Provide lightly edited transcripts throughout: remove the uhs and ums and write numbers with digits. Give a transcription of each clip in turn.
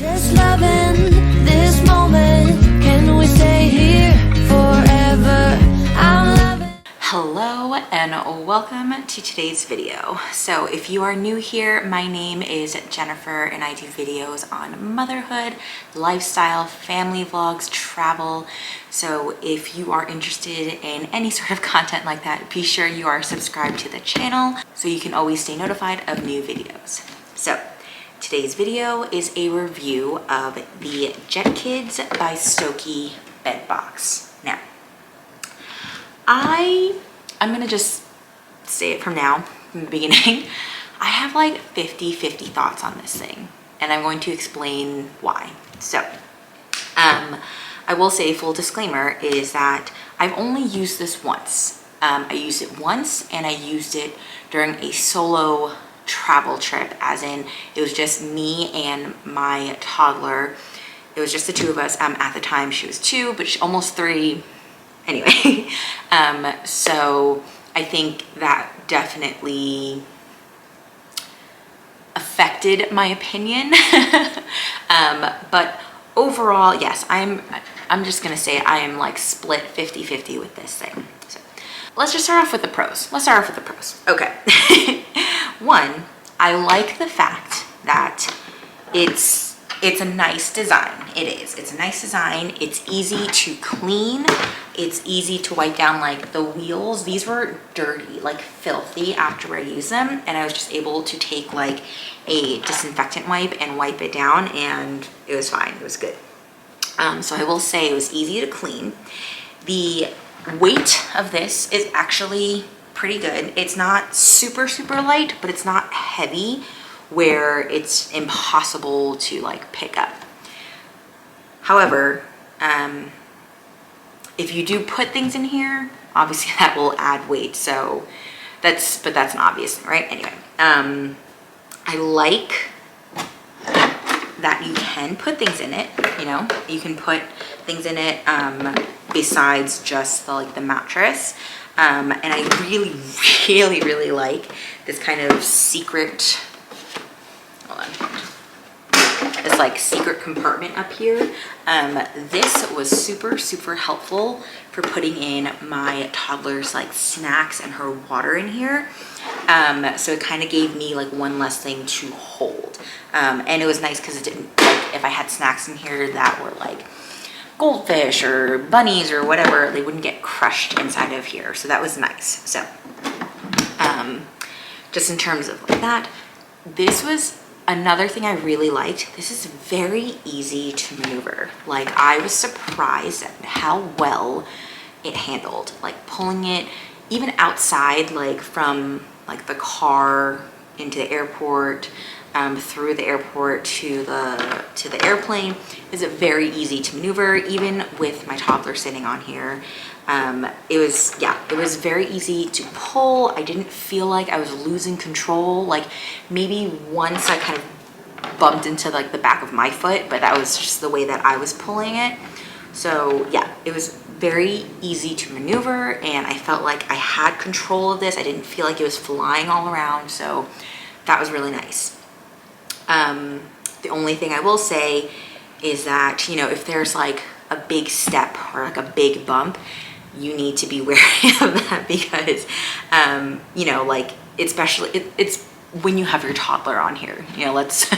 Just loving this moment. Can we stay here forever? I'm loving. Hello and welcome to today's video. So if you are new here, my name is Jennifer and I do videos on motherhood, lifestyle, family vlogs, travel. So if you are interested in any sort of content like that, be sure you are subscribed to the channel so you can always stay notified of new videos. So today's video is a review of the JetKids by Stokke Bedbox. Now, I'm gonna just say it from now, from the beginning. I have like 50 thoughts on this thing, and I'm going to explain why. So, I will say, full disclaimer is that I've only used this once. I used it once, and I used it during a solo travel trip, as in it was just me and my toddler. It was just the two of us. At the time she was 2, but almost 3. Anyway, so I think that definitely affected my opinion. But overall, yes, I'm just gonna say I am like split 50-50 with this thing. So let's just start off with the pros. Let's start off with the pros. Okay. One, I like the fact that it's a nice design. It is. It's a nice design. It's easy to clean. It's easy to wipe down. Like the wheels, these were dirty, like filthy after I used them, and I was just able to take like a disinfectant wipe and wipe it down, and it was fine. It was good. So I will say it was easy to clean. The weight of this is actually pretty good. It's not super light, but it's not heavy where it's impossible to like pick up. However, if you do put things in here, obviously that will add weight. So that's an obvious thing, right? Anyway, I like that you can put things in it. You know, you can put things in it besides just the mattress. And I really like this kind of secret, hold on, this like secret compartment up here. This was super helpful for putting in my toddler's like snacks and her water in here. So it kind of gave me like one less thing to hold. And it was nice because it didn't, like, if I had snacks in here that were like goldfish or bunnies or whatever, they wouldn't get crushed inside of here. So that was nice. So just in terms of like that, this was another thing I really liked. This is very easy to maneuver. Like, I was surprised at how well it handled, like pulling it even outside, like from like the car into the airport, through the airport to the airplane. Is it very easy to maneuver, even with my toddler sitting on here. It was very easy to pull. I didn't feel like I was losing control. Like maybe once I kind of bumped into like the back of my foot, but that was just the way that I was pulling it. So yeah, it was very easy to maneuver, and I felt like I had control of this. I didn't feel like it was flying all around, so that was really nice. The only thing I will say is that, you know, if there's like a big step or like a big bump, you need to be wary of that, because, you know, like, especially it's when you have your toddler on here, you know, let's say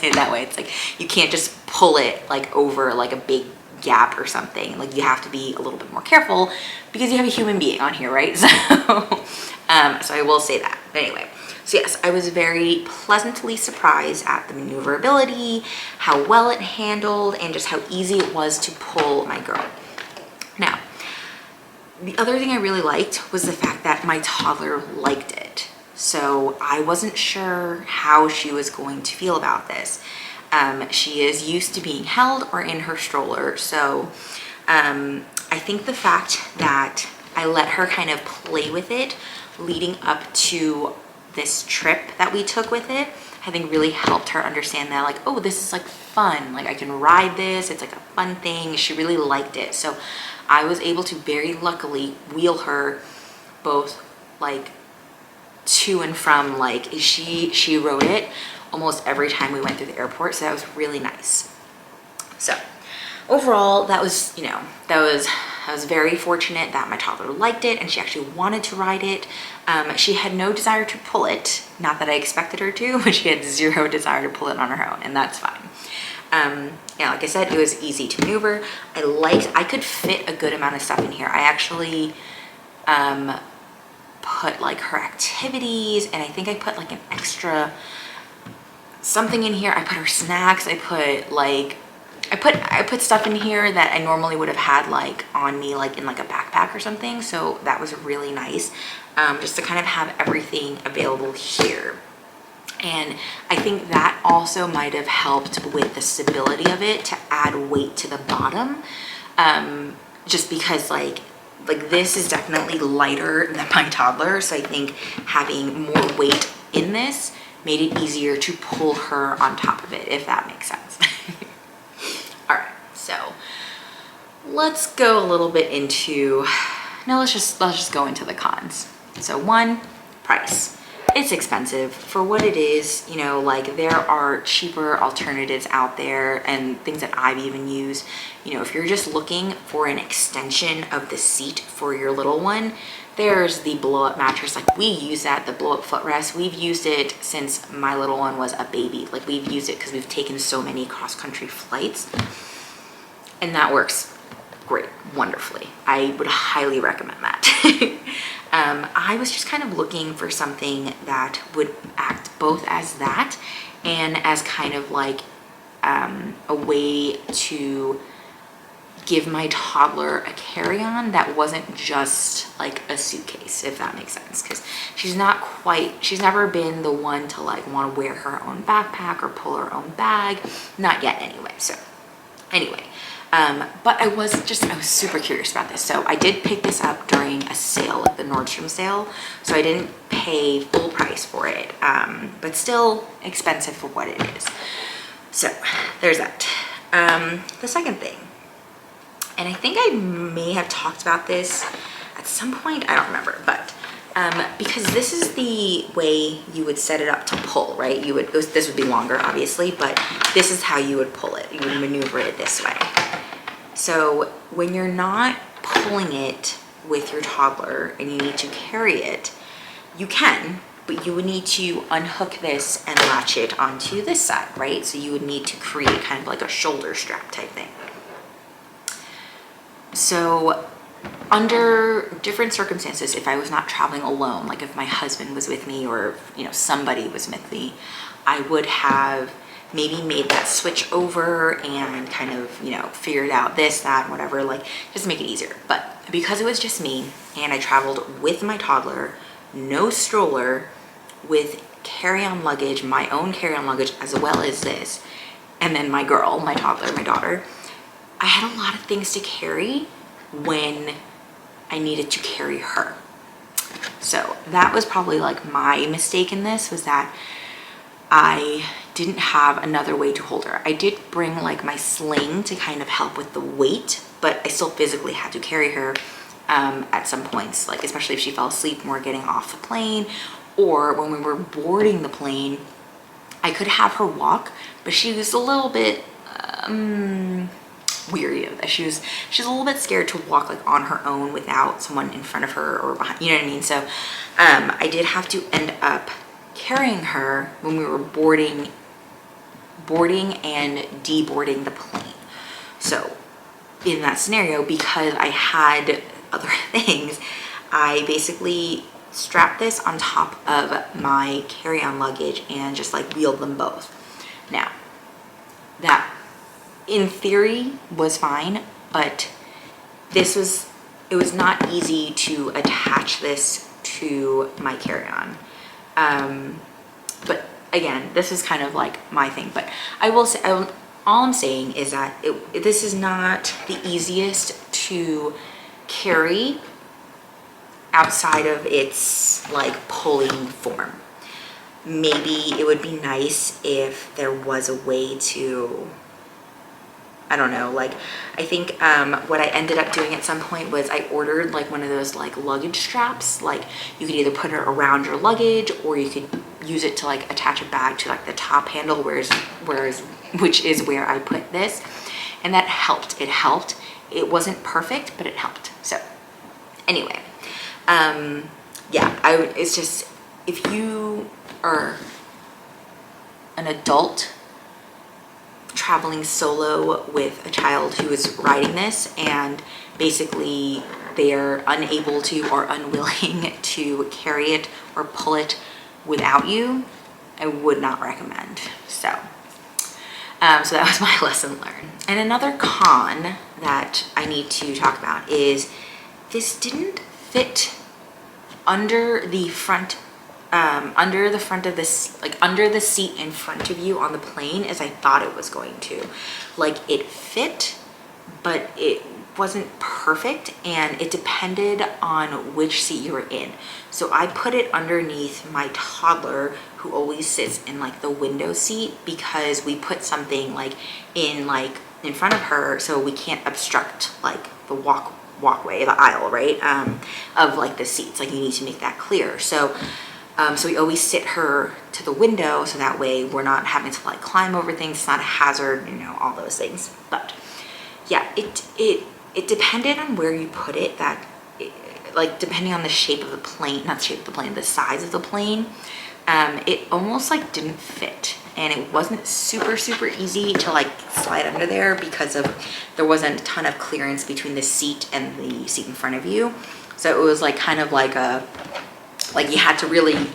it that way. It's like, you can't just pull it like over like a big gap or something. Like, you have to be a little bit more careful because you have a human being on here, right? So, so I will say that. But anyway, so yes, I was very pleasantly surprised at the maneuverability, how well it handled, and just how easy it was to pull my girl. Now, the other thing I really liked was the fact that my toddler liked it. So I wasn't sure how she was going to feel about this. She is used to being held or in her stroller. So I think the fact that I let her kind of play with it leading up to this trip that we took with it, I think really helped her understand that, like, oh, this is like fun. Like, I can ride this. It's like a fun thing. She really liked it. So I was able to very luckily wheel her both like to and from, like, she rode it almost every time we went through the airport. So that was really nice. So overall, that was, you know, I was very fortunate that my toddler liked it and she actually wanted to ride it. She had no desire to pull it. Not that I expected her to, but she had zero desire to pull it on her own, and that's fine. Yeah, like I said, it was easy to maneuver. I could fit a good amount of stuff in here. I actually put like her activities, and I think I put like an extra something in here. I put her snacks. I put stuff in here that I normally would have had like on me, like in like a backpack or something. So that was really nice, just to kind of have everything available here. And I think that also might have helped with the stability of it to add weight to the bottom, just because like this is definitely lighter than my toddler. So I think having more weight in this made it easier to pull her on top of it, if that makes sense. All right, so let's go a little bit into, no, let's just go into the cons. So one, price. It's expensive for what it is. You know, like there are cheaper alternatives out there and things that I've even used. You know, if you're just looking for an extension of the seat for your little one, there's the blow up mattress. Like we use that, the blow up footrest. We've used it since my little one was a baby. Like we've used it because we've taken so many cross country flights, and that works great, wonderfully. I would highly recommend that. I was just kind of looking for something that would act both as that and as kind of like a way to give my toddler a carry-on that wasn't just like a suitcase, if that makes sense. Because she's never been the one to like want to wear her own backpack or pull her own bag. Not yet anyway. So anyway, but I was super curious about this. So I did pick this up during a sale, like the Nordstrom sale. So I didn't pay full price for it, but still expensive for what it is. So there's that. The second thing, and I think I may have talked about this at some point, I don't remember, but because this is the way you would set it up to pull, right? This would be longer, obviously, but this is how you would pull it. You would maneuver it this way. So when you're not pulling it with your toddler and you need to carry it, you can, but you would need to unhook this and latch it onto this side, right? So you would need to create kind of like a shoulder strap type thing. So under different circumstances, if I was not traveling alone, like if my husband was with me or, you know, somebody was with me, I would have maybe made that switch over and kind of, you know, figured out this, that, whatever, like just make it easier. But because it was just me and I traveled with my toddler, no stroller, with carry-on luggage, my own carry-on luggage, as well as this, and then my girl, my toddler, my daughter, I had a lot of things to carry when I needed to carry her. So that was probably like my mistake in this, was that I didn't have another way to hold her. I did bring like my sling to kind of help with the weight, but I still physically had to carry her at some points, like especially if she fell asleep when we were getting off the plane, or when we were boarding the plane. I could have her walk, but she was a little bit weary of this. She's a little bit scared to walk like on her own without someone in front of her or behind, you know what I mean? So I did have to end up carrying her when we were boarding and deboarding the plane. So in that scenario, because I had other things, I basically strapped this on top of my carry-on luggage and just like wheeled them both. Now, that in theory was fine, but it was not easy to attach this to my carry-on. But again, this is kind of like my thing, but I will say, all I'm saying is that this is not the easiest to carry outside of its like pulling form. Maybe it would be nice if there was a way to, I don't know, like I think what I ended up doing at some point was I ordered like one of those like luggage straps. Like you could either put it around your luggage or you could use it to like attach a bag to like the top handle, which is where I put this. And that helped. It helped. It wasn't perfect, but it helped. So anyway, yeah, it's just, if you are an adult traveling solo with a child who is riding this and basically they're unable to or unwilling to carry it or pull it without you, I would not recommend. So so that was my lesson learned. And another con that I need to talk about is this didn't fit under the front of this, like under the seat in front of you on the plane as I thought it was going to. Like it fit, but it wasn't perfect, and it depended on which seat you were in. So I put it underneath my toddler, who always sits in like the window seat, because we put something like in front of her so we can't obstruct like the walkway, the aisle, right, of like the seats. Like you need to make that clear. So so we always sit her to the window, so that way we're not having to like climb over things. It's not a hazard, you know, all those things. But yeah, it depended on where you put it, like depending on the shape of the plane, not the shape of the plane, the size of the plane, it almost like didn't fit. And it wasn't super easy to like slide under there because there wasn't a ton of clearance between the seat and the seat in front of you. So it was like kind of like you had to really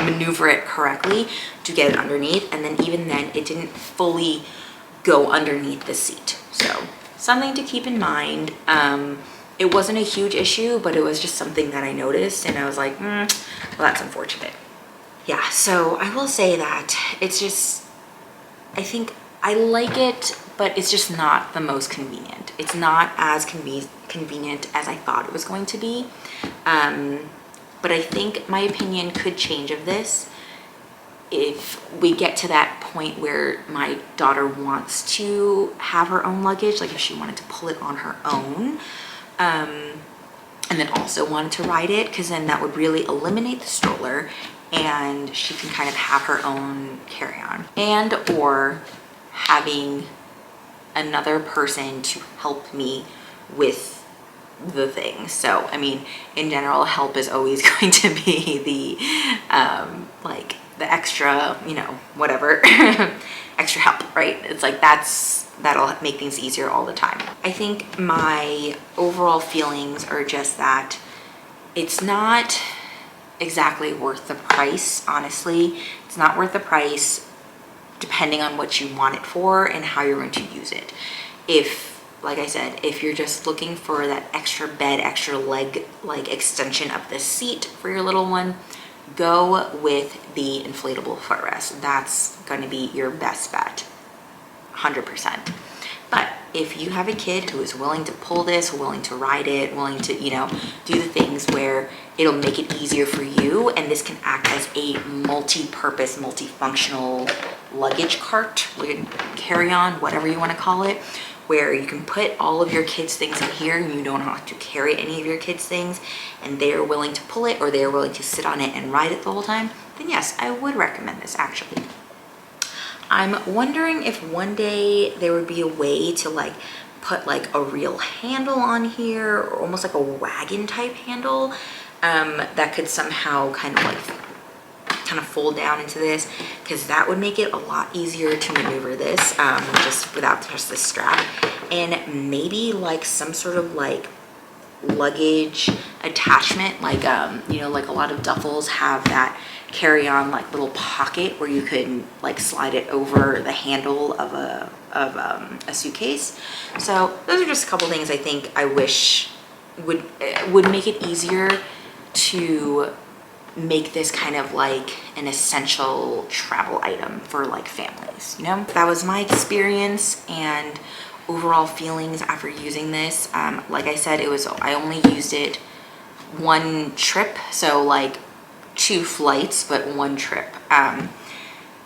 maneuver it correctly to get it underneath. And then even then it didn't fully go underneath the seat. So something to keep in mind. It wasn't a huge issue, but it was just something that I noticed, and I was like, well, that's unfortunate. Yeah, so I will say that it's just, I think I like it, but it's just not the most convenient. It's not as convenient as I thought it was going to be. But I think my opinion could change of this if we get to that point where my daughter wants to have her own luggage, like if she wanted to pull it on her own, and then also wanted to ride it, because then that would really eliminate the stroller and she can kind of have her own carry-on, and or having another person to help me with the thing. So I mean, in general, help is always going to be the like the extra, you know, whatever, extra help, right? It's like that'll make things easier all the time. I think my overall feelings are just that it's not exactly worth the price, honestly. It's not worth the price depending on what you want it for and how you're going to use it. If, like I said, if you're just looking for that extra bed, extra leg, like extension of the seat for your little one, go with the inflatable footrest. That's going to be your best bet, 100%. But if you have a kid who is willing to pull this, willing to ride it, willing to, you know, do the things where it'll make it easier for you, and this can act as a multi-purpose, multifunctional luggage cart, carry-on, whatever you want to call it, where you can put all of your kids' things in here and you don't have to carry any of your kids' things, and they're willing to pull it or they're willing to sit on it and ride it the whole time, then yes, I would recommend this actually. I'm wondering if one day there would be a way to like put like a real handle on here, or almost like a wagon type handle, that could somehow kind of fold down into this, because that would make it a lot easier to maneuver this, just without just the strap. And maybe like some sort of like luggage attachment, like you know, like a lot of duffels have that carry-on like little pocket where you can like slide it over the handle of a suitcase. So those are just a couple things I think I wish would make it easier to make this kind of like an essential travel item for like families, you know? That was my experience and overall feelings after using this. Like I said, I only used it one trip, so like 2 flights, but 1 trip.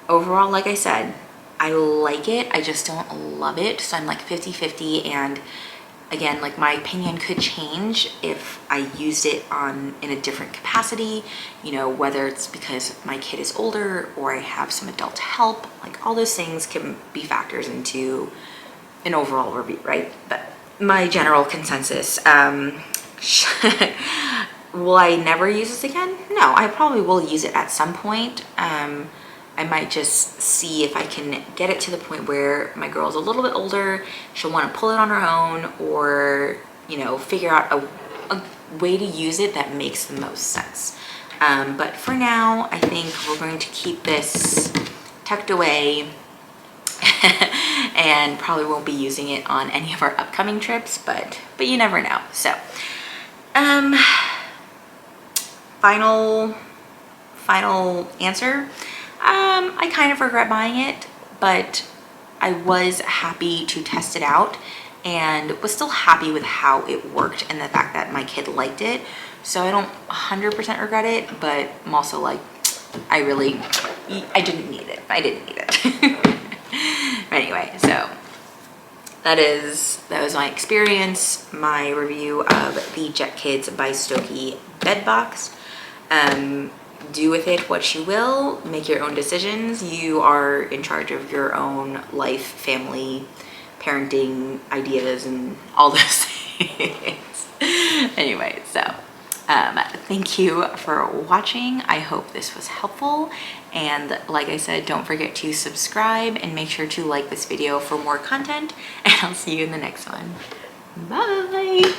Overall, like I said, I like it, I just don't love it. So I'm like 50-50, and Again, like my opinion could change if I used it in a different capacity, you know, whether it's because my kid is older or I have some adult help, like all those things can be factors into an overall review, right? But my general consensus, will I never use this again? No, I probably will use it at some point. I might just see if I can get it to the point where my girl's a little bit older, she'll want to pull it on her own, or, you know, figure out a way to use it that makes the most sense. But for now, I think we're going to keep this tucked away and probably won't be using it on any of our upcoming trips, but you never know. So, final answer. I kind of regret buying it, but I was happy to test it out and was still happy with how it worked and the fact that my kid liked it. So I don't 100% regret it, but I'm also like, I didn't need it. I didn't need it. Anyway, so that was my experience, my review of the JetKids by Stokke Bedbox. Do with it what you will, make your own decisions. You are in charge of your own life, family, parenting ideas, and all those things. Anyway, so thank you for watching. I hope this was helpful. And like I said, don't forget to subscribe and make sure to like this video for more content. And I'll see you in the next one. Bye.